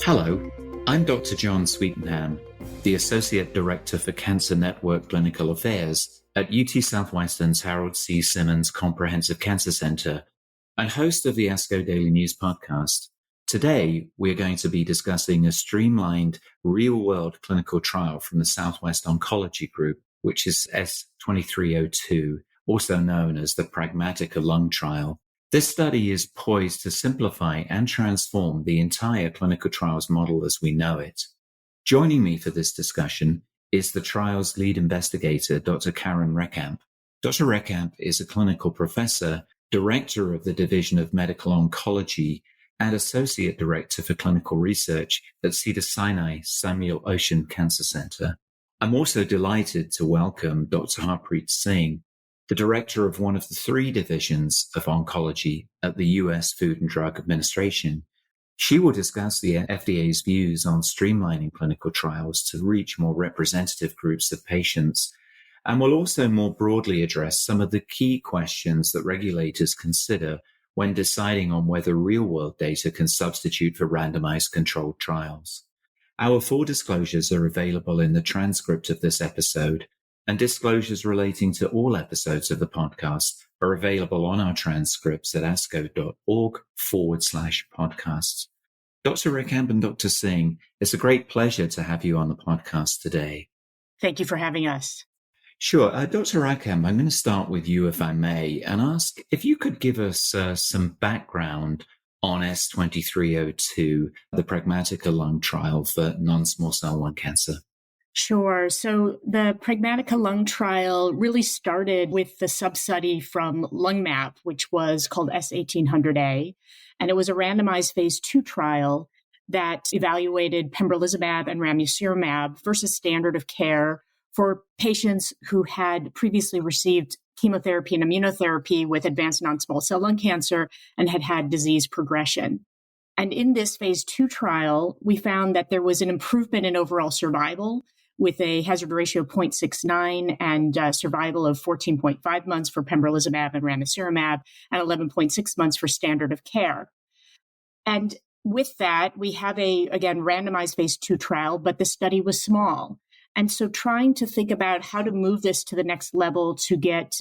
Hello, I'm Dr. John Sweetenham, the Associate Director for Cancer Network Clinical Affairs at UT Southwestern's Harold C. Simmons Comprehensive Cancer Center and host of the ASCO Daily News Podcast. Today, we're going to be discussing a streamlined real-world clinical trial from the Southwest Oncology Group, which is S2302, also known as the Pragmatica-Lung trial. This study is poised to simplify and transform the entire clinical trials model as we know it. Joining me for this discussion is the trial's lead investigator, Dr. Karen Reckamp. Dr. Reckamp is a clinical professor, director of the Division of Medical Oncology, and associate director for clinical research at Cedars-Sinai Samuel Oschin Cancer Center. I'm also delighted to welcome Dr. Harpreet Singh, the director of one of the 3 divisions of oncology at the U.S. Food and Drug Administration. She will discuss the FDA's views on streamlining clinical trials to reach more representative groups of patients, and will also more broadly address some of the key questions that regulators consider when deciding on whether real-world data can substitute for randomized controlled trials. Our full disclosures are available in the transcript of this episode, and disclosures relating to all episodes of the podcast are available on our transcripts at asco.org/podcasts. Dr. Reckamp and Dr. Singh, it's a great pleasure to have you on the podcast today. Thank you for having us. Sure. Dr. Reckamp, I'm going to start with you, if I may, and ask if you could give us some background on S2302, the Pragmatica-Lung trial for non-small cell lung cancer. Sure. So the Pragmatica-Lung trial really started with the sub-study from LungMap, which was called S1800A. And it was a randomized phase 2 trial that evaluated pembrolizumab and ramucirumab versus standard of care for patients who had previously received chemotherapy and immunotherapy with advanced non-small cell lung cancer and had had disease progression. And in this phase 2 trial, we found that there was an improvement in overall survival with a hazard ratio of 0.69 and survival of 14.5 months for pembrolizumab and ramucirumab and 11.6 months for standard of care. And with that, we have again, randomized phase 2 trial, but the study was small. And so trying to think about how to move this to the next level to get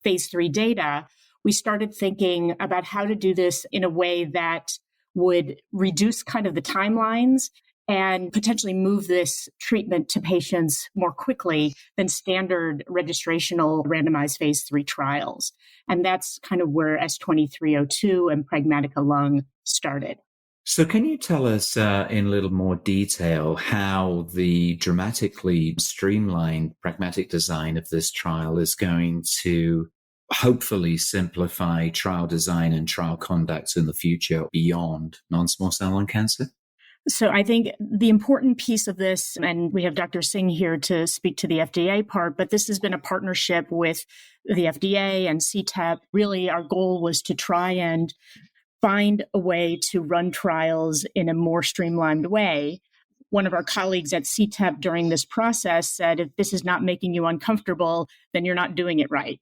phase 3 data, we started thinking about how to do this in a way that would reduce kind of the timelines and potentially move this treatment to patients more quickly than standard registrational randomized phase 3 trials. And that's kind of where S2302 and Pragmatica-Lung started. So can you tell us in a little more detail how the dramatically streamlined pragmatic design of this trial is going to hopefully simplify trial design and trial conduct in the future beyond non-small cell lung cancer? So I think the important piece of this, and we have Dr. Singh here to speak to the FDA part, but this has been a partnership with the FDA and CTEP. Really, our goal was to try and find a way to run trials in a more streamlined way. One of our colleagues at CTEP during this process said, if this is not making you uncomfortable, then you're not doing it right.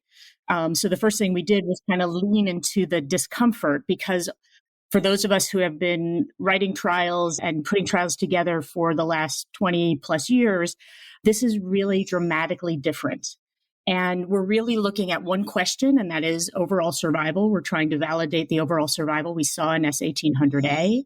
So the first thing we did was kind of lean into the discomfort, because for those of us who have been writing trials and putting trials together for the last 20 plus years, this is really dramatically different. And we're really looking at one question, and that is overall survival. We're trying to validate the overall survival we saw in S1800A.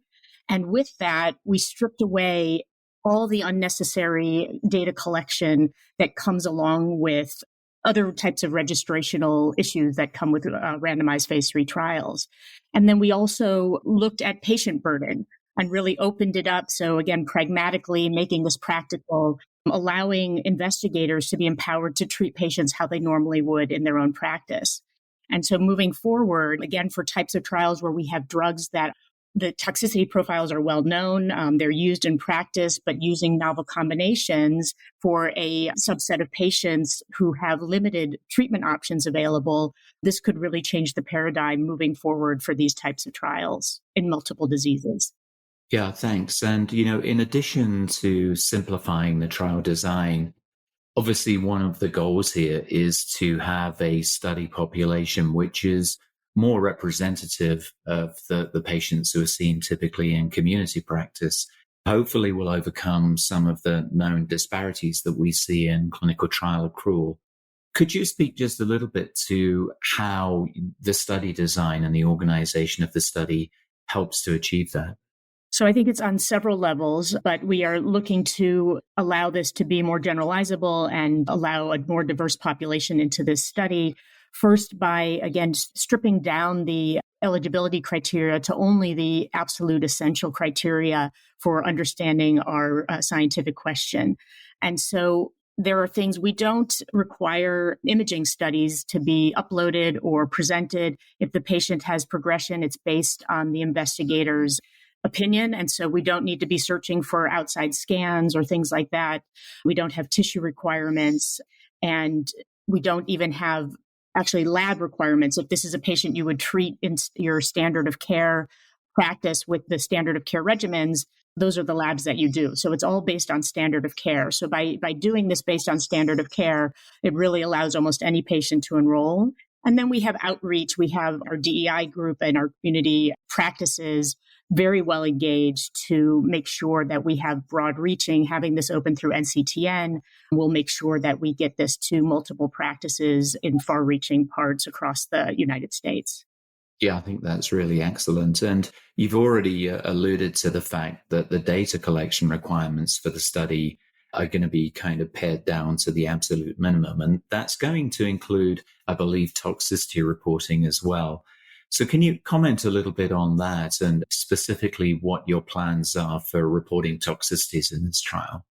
And with that, we stripped away all the unnecessary data collection that comes along with other types of registrational issues that come with randomized phase 3 trials. And then we also looked at patient burden and really opened it up. So again, pragmatically making this practical, allowing investigators to be empowered to treat patients how they normally would in their own practice. And so moving forward, again, for types of trials where we have drugs that the toxicity profiles are well known, they're used in practice, but using novel combinations for a subset of patients who have limited treatment options available, this could really change the paradigm moving forward for these types of trials in multiple diseases. Yeah, thanks. And, in addition to simplifying the trial design, obviously one of the goals here is to have a study population which is more representative of the patients who are seen typically in community practice, hopefully will overcome some of the known disparities that we see in clinical trial accrual. Could you speak just a little bit to how the study design and the organization of the study helps to achieve that? So I think it's on several levels, but we are looking to allow this to be more generalizable and allow a more diverse population into this study. First, by, again, stripping down the eligibility criteria to only the absolute essential criteria for understanding our scientific question. And so there are things we don't require imaging studies to be uploaded or presented. If the patient has progression, it's based on the investigator's opinion. And so we don't need to be searching for outside scans or things like that. We don't have tissue requirements, and we don't even have actually lab requirements. If this is a patient you would treat in your standard of care practice with the standard of care regimens, those are the labs that you do. So it's all based on standard of care. So by doing this based on standard of care, it really allows almost any patient to enroll. And then we have outreach. We have our DEI group and our community practices very well engaged to make sure that we have broad reaching. Having this open through NCTN will make sure that we get this to multiple practices in far reaching parts across the United States. Yeah, I think that's really excellent. And you've already alluded to the fact that the data collection requirements for the study are going to be kind of pared down to the absolute minimum. And that's going to include, I believe, toxicity reporting as well. So can you comment a little bit on that and specifically what your plans are for reporting toxicities in this trial?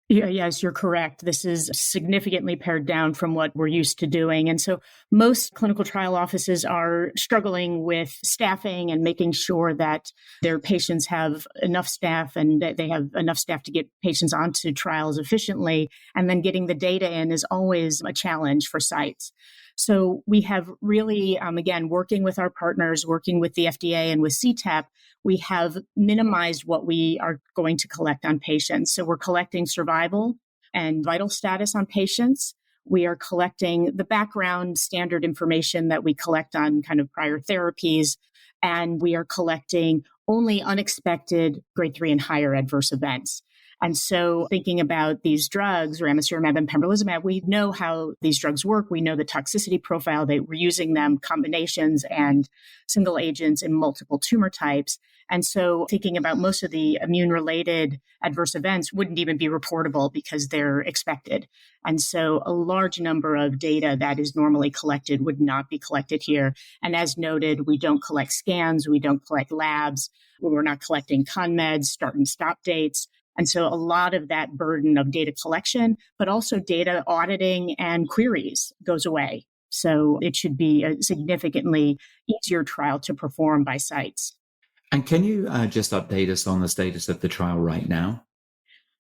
Yes, you're correct. This is significantly pared down from what we're used to doing. And so most clinical trial offices are struggling with staffing and making sure that their patients have enough staff and that they have enough staff to get patients onto trials efficiently. And then getting the data in is always a challenge for sites. So we have really, again, working with our partners, working with the FDA and with CTEP, we have minimized what we are going to collect on patients. So we're collecting survival and vital status on patients. We are collecting the background standard information that we collect on kind of prior therapies. And we are collecting only unexpected grade 3 and higher adverse events. And so thinking about these drugs, ramucirumab and pembrolizumab, we know how these drugs work. We know the toxicity profile. We're using them combinations and single agents in multiple tumor types. And so thinking about most of the immune-related adverse events wouldn't even be reportable because they're expected. And so a large number of data that is normally collected would not be collected here. And as noted, we don't collect scans. We don't collect labs. We're not collecting ConMeds, start and stop dates. And so a lot of that burden of data collection, but also data auditing and queries goes away. So it should be a significantly easier trial to perform by sites. And can you just update us on the status of the trial right now?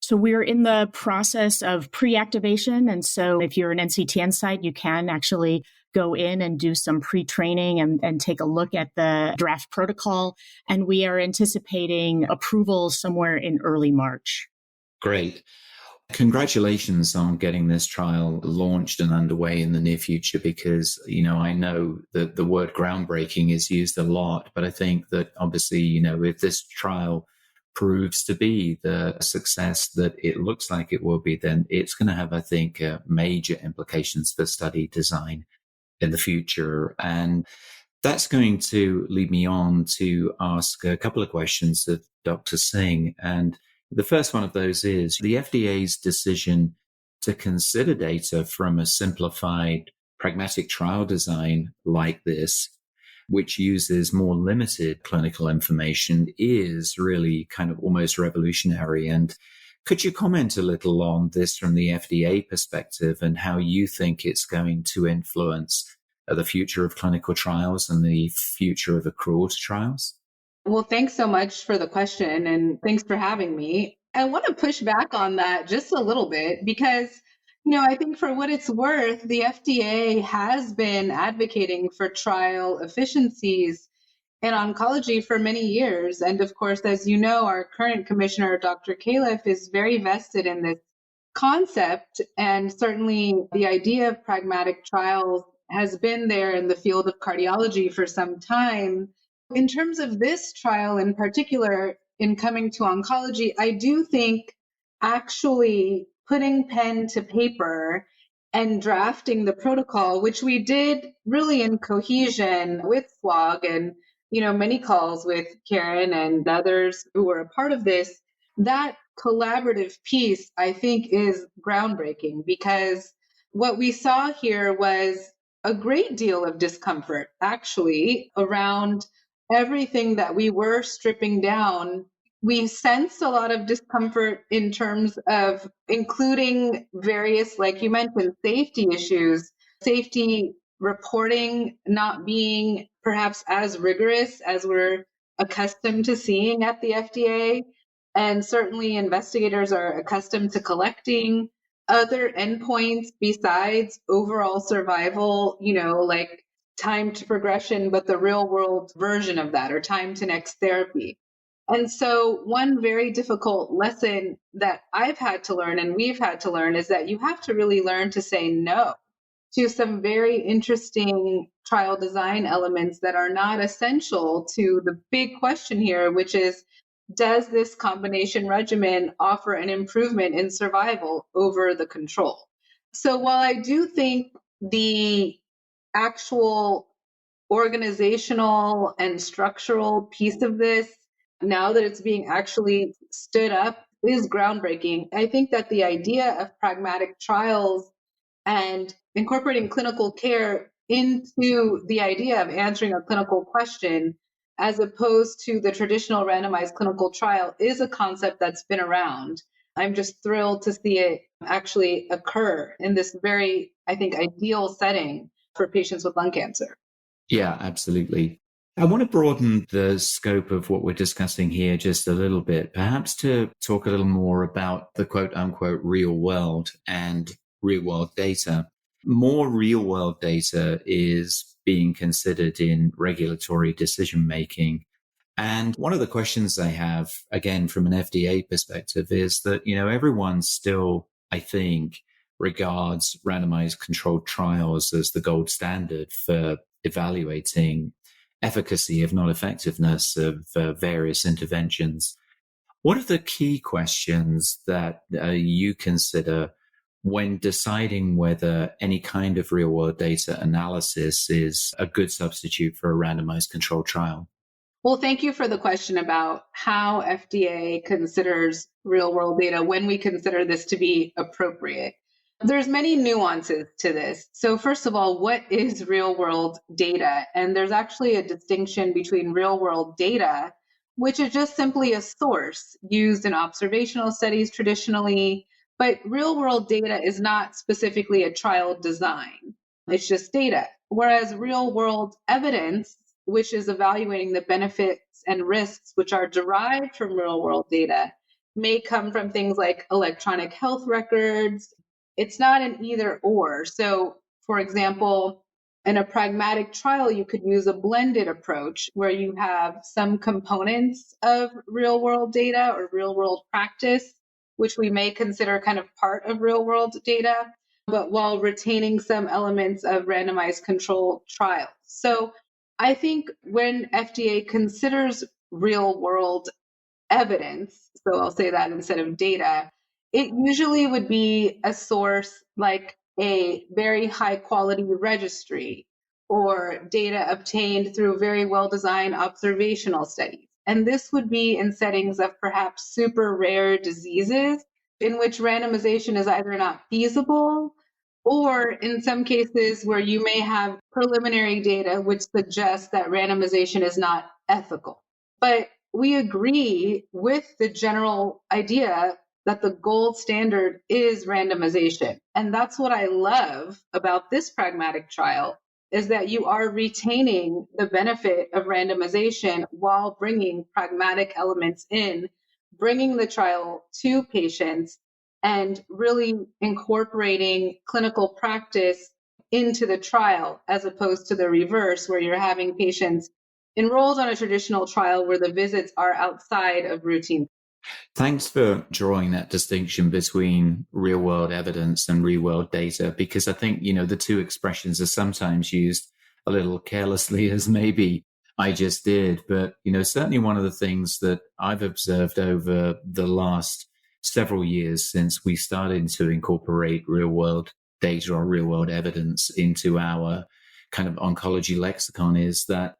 So we're in the process of pre-activation. And so if you're an NCTN site, you can actually go in and do some pre-training and take a look at the draft protocol. And we are anticipating approval somewhere in early March. Great. Congratulations on getting this trial launched and underway in the near future, because, I know that the word groundbreaking is used a lot, but I think that obviously, if this trial proves to be the success that it looks like it will be, then it's going to have, I think, major implications for study design in the future. And that's going to lead me on to ask a couple of questions of Dr. Singh. And the first one of those is the FDA's decision to consider data from a simplified pragmatic trial design like this, which uses more limited clinical information, is really kind of almost revolutionary. And could you comment a little on this from the FDA perspective and how you think it's going to influence the future of clinical trials and the future of accrual trials? Well, thanks so much for the question, and thanks for having me. I want to push back on that just a little bit because, I think for what it's worth, the FDA has been advocating for trial efficiencies in oncology for many years. And of course, as you know, our current commissioner, Dr. Califf, is very vested in this concept. And certainly the idea of pragmatic trials has been there in the field of cardiology for some time. In terms of this trial in particular, in coming to oncology, I do think actually putting pen to paper and drafting the protocol, which we did really in cohesion with SWOG and, many calls with Karen and others who were a part of this, that collaborative piece, I think, is groundbreaking, because what we saw here was a great deal of discomfort, actually, around everything that we were stripping down. We sensed a lot of discomfort in terms of including various, like you mentioned, safety issues, safety reporting not being perhaps as rigorous as we're accustomed to seeing at the FDA. And certainly investigators are accustomed to collecting other endpoints besides overall survival, like time to progression, but the real world version of that, or time to next therapy. And so one very difficult lesson that I've had to learn and we've had to learn is that you have to really learn to say no to some very interesting trial design elements that are not essential to the big question here, which is, does this combination regimen offer an improvement in survival over the control? So while I do think the actual organizational and structural piece of this, now that it's being actually stood up, is groundbreaking, I think that the idea of pragmatic trials and incorporating clinical care into the idea of answering a clinical question, as opposed to the traditional randomized clinical trial, is a concept that's been around. I'm just thrilled to see it actually occur in this very, I think, ideal setting for patients with lung cancer. Yeah, absolutely. I want to broaden the scope of what we're discussing here just a little bit, perhaps to talk a little more about the quote unquote real world and real world data. More real world data is being considered in regulatory decision making. And one of the questions I have, again, from an FDA perspective, is that, everyone still, I think, regards randomized controlled trials as the gold standard for evaluating efficacy, if not effectiveness, of various interventions. What are the key questions that you consider when deciding whether any kind of real-world data analysis is a good substitute for a randomized controlled trial? Well, thank you for the question about how FDA considers real-world data when we consider this to be appropriate. There's many nuances to this. So first of all, what is real-world data? And there's actually a distinction between real-world data, which is just simply a source used in observational studies traditionally, but real-world data is not specifically a trial design. It's just data. Whereas real-world evidence, which is evaluating the benefits and risks which are derived from real-world data, may come from things like electronic health records. It's not an either or. So, for example, in a pragmatic trial, you could use a blended approach where you have some components of real-world data or real-world practice, which we may consider kind of part of real-world data, but while retaining some elements of randomized controlled trials. So I think when FDA considers real-world evidence, so I'll say that instead of data, it usually would be a source like a very high quality registry or data obtained through very well-designed observational studies. And this would be in settings of perhaps super rare diseases in which randomization is either not feasible, or in some cases where you may have preliminary data which suggests that randomization is not ethical. But we agree with the general idea that the gold standard is randomization. And that's what I love about this pragmatic trial, is that you are retaining the benefit of randomization while bringing pragmatic elements in, bringing the trial to patients, and really incorporating clinical practice into the trial, as opposed to the reverse, where you're having patients enrolled on a traditional trial where the visits are outside of routine. Thanks for drawing that distinction between real world evidence and real world data, because I think, the two expressions are sometimes used a little carelessly, as maybe I just did. But, certainly one of the things that I've observed over the last several years since we started to incorporate real world data or real world evidence into our kind of oncology lexicon is that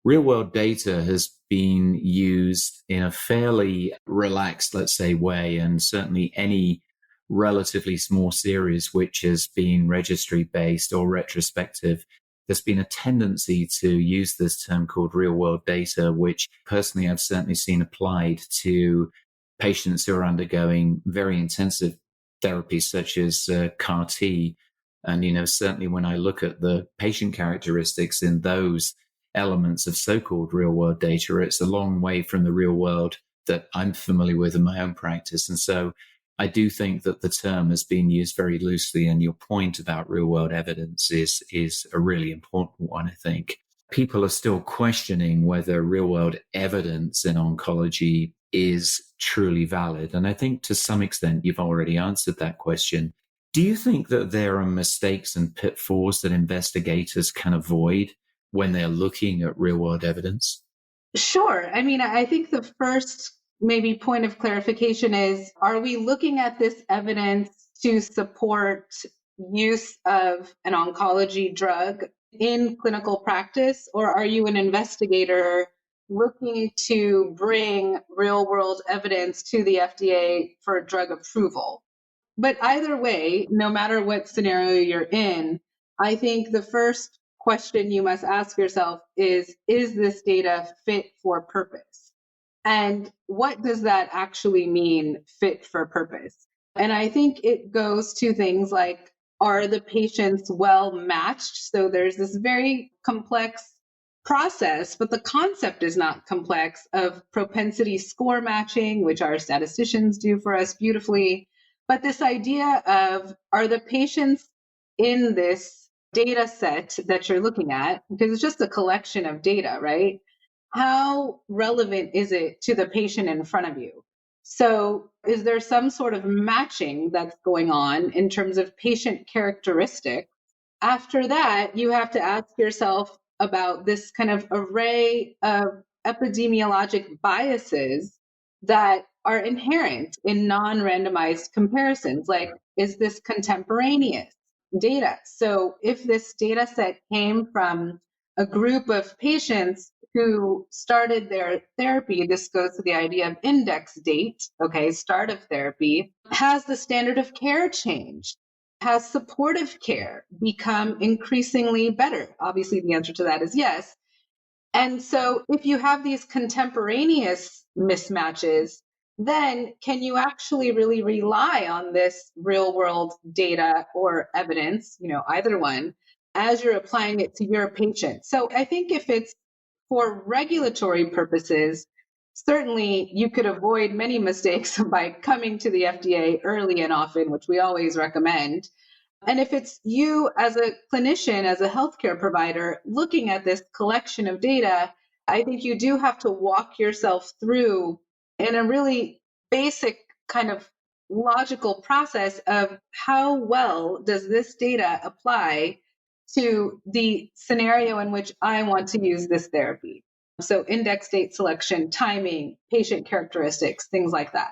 real world data has been used in a fairly relaxed, let's say, way. And certainly any relatively small series which has been registry based or retrospective, there's been a tendency to use this term called real world data, which personally I've certainly seen applied to patients who are undergoing very intensive therapies such as CAR T. And, certainly when I look at the patient characteristics in those elements of so-called real-world data, it's a long way from the real world that I'm familiar with in my own practice. And so I do think that the term has been used very loosely, and your point about real-world evidence is a really important one, I think. People are still questioning whether real-world evidence in oncology is truly valid. And I think to some extent you've already answered that question. Do you think that there are mistakes and pitfalls that investigators can avoid when they're looking at real-world evidence? Sure. I mean, I think the first maybe point of clarification is, are we looking at this evidence to support use of an oncology drug in clinical practice, or are you an investigator looking to bring real-world evidence to the FDA for drug approval? But either way, no matter what scenario you're in, I think the first question you must ask yourself is this data fit for purpose? And what does that actually mean, fit for purpose? And I think it goes to things like, are the patients well matched? So there's this very complex process, but the concept is not complex, of propensity score matching, which our statisticians do for us beautifully. But this idea of, are the patients in this data set that you're looking at, because it's just a collection of data, right? How relevant is it to the patient in front of you? So is there some sort of matching that's going on in terms of patient characteristics? After that, you have to ask yourself about this kind of array of epidemiologic biases that are inherent in non-randomized comparisons. Like, is this contemporaneous data? So if this data set came from a group of patients who started their therapy, this goes to the idea of index date, okay, start of therapy, has the standard of care changed? Has supportive care become increasingly better? Obviously, the answer to that is yes. And so if you have these contemporaneous mismatches, then can you actually really rely on this real world data or evidence, either one, as you're applying it to your patient? So I think if it's for regulatory purposes, certainly you could avoid many mistakes by coming to the FDA early and often, which we always recommend. And if it's you as a clinician, as a healthcare provider, looking at this collection of data, I think you do have to walk yourself through in a really basic kind of logical process of how well does this data apply to the scenario in which I want to use this therapy. So index date selection, timing, patient characteristics, things like that.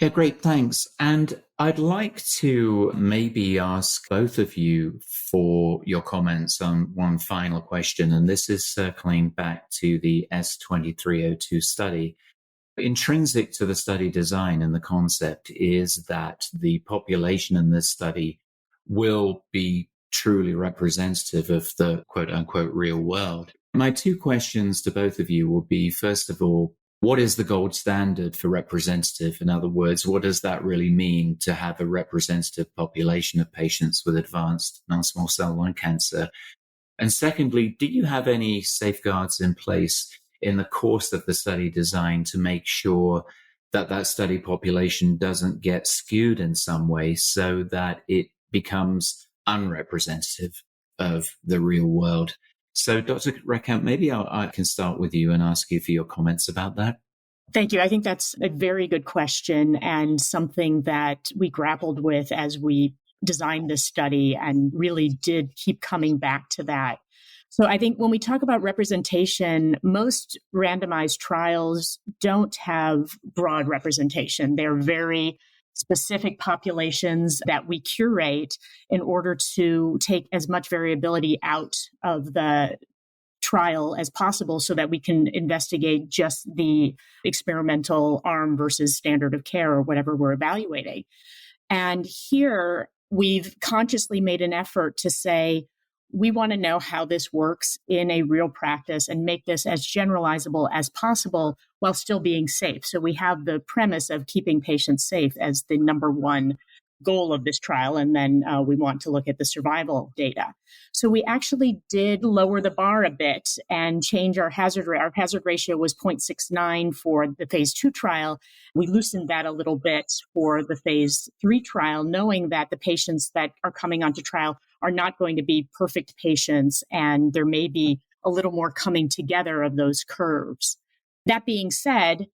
Yeah, great, thanks. And I'd like to maybe ask both of you for your comments on one final question, and this is circling back to the S2302 study. Intrinsic to the study design and the concept is that the population in this study will be truly representative of the quote-unquote real world. My two questions to both of you will be, first of all, what is the gold standard for representative? In other words, what does that really mean to have a representative population of patients with advanced non-small cell lung cancer? And secondly, do you have any safeguards in place in the course of the study design to make sure that that study population doesn't get skewed in some way so that it becomes unrepresentative of the real world? So, Dr. Reckamp, maybe I can start with you and ask you for your comments about that. Thank you. I think that's a very good question and something that we grappled with as we designed this study and really did keep coming back to that. So I think when we talk about representation, most randomized trials don't have broad representation. They're very specific populations that we curate in order to take as much variability out of the trial as possible so that we can investigate just the experimental arm versus standard of care or whatever we're evaluating. And here we've consciously made an effort to say, we want to know how this works in a real practice and make this as generalizable as possible while still being safe. So we have the premise of keeping patients safe as the number one goal of this trial. And then we want to look at the survival data. So we actually did lower the bar a bit and change our hazard rate. Our hazard ratio was 0.69 for the phase 2 trial. We loosened that a little bit for the phase 3 trial, knowing that the patients that are coming onto trial are not going to be perfect patients, and there may be a little more coming together of those curves. That being said,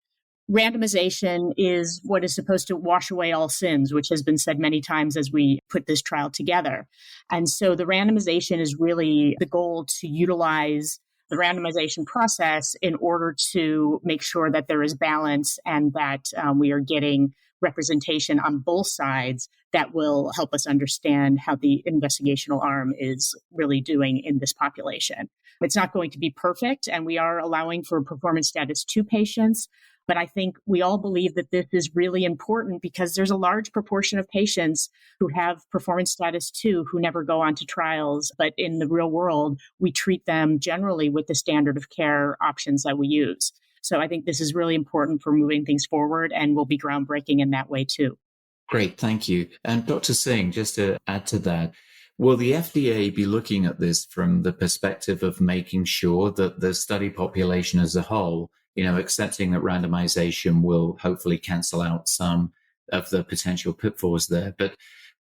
randomization is what is supposed to wash away all sins, which has been said many times as we put this trial together. And so the randomization is really the goal to utilize the randomization process in order to make sure that there is balance and that we are getting representation on both sides that will help us understand how the investigational arm is really doing in this population. It's not going to be perfect, and we are allowing for performance status 2 patients. But I think we all believe that this is really important because there's a large proportion of patients who have performance status 2 who never go on to trials. But in the real world, we treat them generally with the standard of care options that we use. So I think this is really important for moving things forward and will be groundbreaking in that way too. Great, thank you. And Dr. Singh, just to add to that, will the FDA be looking at this from the perspective of making sure that the study population as a whole, accepting that randomization will hopefully cancel out some of the potential pitfalls there, but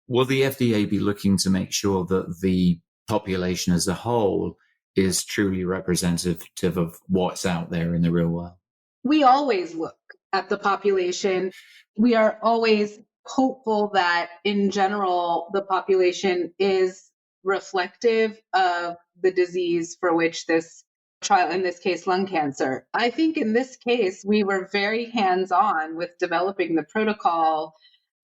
will the FDA be looking to make sure that the population as a whole is truly representative of what's out there in the real world? We always look at the population. We are always hopeful that in general, the population is reflective of the disease for which this trial, in this case, lung cancer. I think in this case, we were very hands-on with developing the protocol,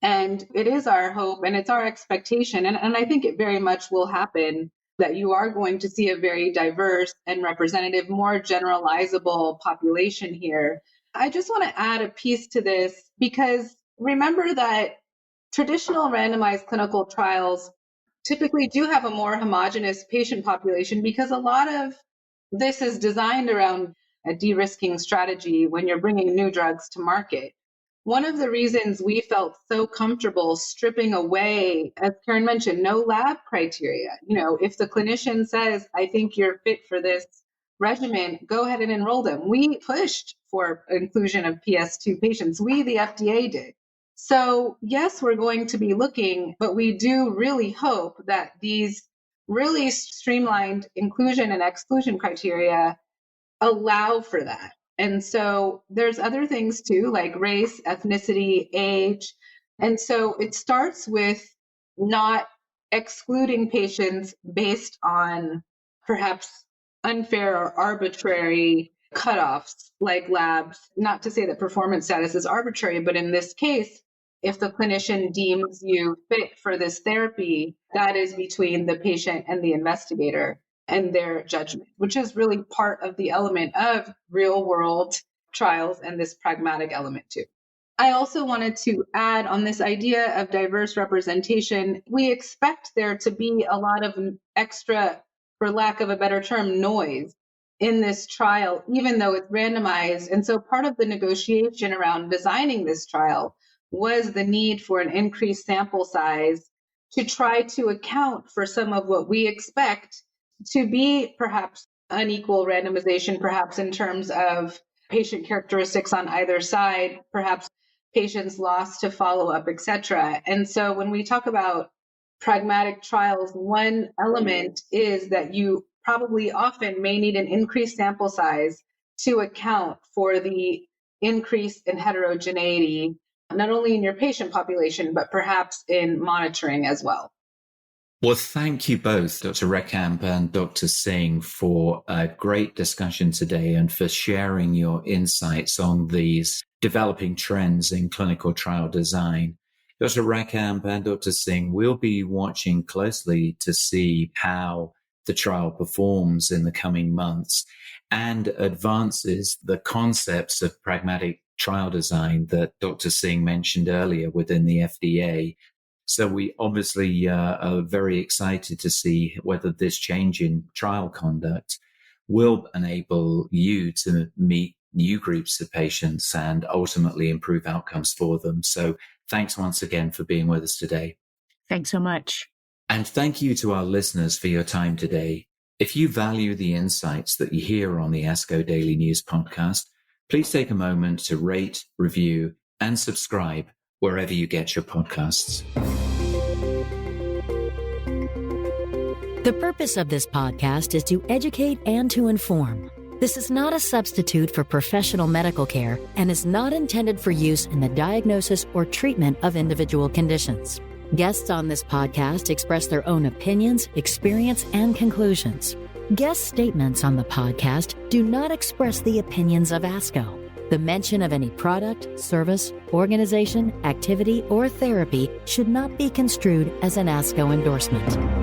and it is our hope and it's our expectation, and I think it very much will happen, that you are going to see a very diverse and representative, more generalizable population here. I just want to add a piece to this because remember that traditional randomized clinical trials typically do have a more homogeneous patient population because a lot of this is designed around a de-risking strategy when you're bringing new drugs to market. One of the reasons we felt so comfortable stripping away, as Karen mentioned, no lab criteria. If the clinician says, I think you're fit for this regimen, go ahead and enroll them. We pushed for inclusion of PS2 patients. We, the FDA, did. So yes, we're going to be looking, but we do really hope that these really streamlined inclusion and exclusion criteria allow for that. And so there's other things too, like race, ethnicity, age. And so it starts with not excluding patients based on perhaps unfair or arbitrary cutoffs like labs. Not to say that performance status is arbitrary, but in this case, if the clinician deems you fit for this therapy, that is between the patient and the investigator and their judgment, which is really part of the element of real world trials and this pragmatic element too. I also wanted to add on this idea of diverse representation. We expect there to be a lot of extra, for lack of a better term, noise in this trial, even though it's randomized. And so part of the negotiation around designing this trial was the need for an increased sample size to try to account for some of what we expect to be perhaps unequal randomization, perhaps in terms of patient characteristics on either side, perhaps patients lost to follow-up, et cetera. And so when we talk about pragmatic trials, one element is that you probably often may need an increased sample size to account for the increase in heterogeneity, not only in your patient population, but perhaps in monitoring as well. Well, thank you both, Dr. Reckamp and Dr. Singh, for a great discussion today and for sharing your insights on these developing trends in clinical trial design. Dr. Reckamp and Dr. Singh will be watching closely to see how the trial performs in the coming months and advances the concepts of pragmatic trial design that Dr. Singh mentioned earlier within the FDA. So we obviously are very excited to see whether this change in trial conduct will enable you to meet new groups of patients and ultimately improve outcomes for them. So thanks once again for being with us today. Thanks so much. And thank you to our listeners for your time today. If you value the insights that you hear on the ASCO Daily News Podcast, please take a moment to rate, review, and subscribe wherever you get your podcasts. The purpose of this podcast is to educate and to inform. This is not a substitute for professional medical care and is not intended for use in the diagnosis or treatment of individual conditions. Guests on this podcast express their own opinions, experience, and conclusions. Guest statements on the podcast do not express the opinions of ASCO. The mention of any product, service, organization, activity, or therapy should not be construed as an ASCO endorsement.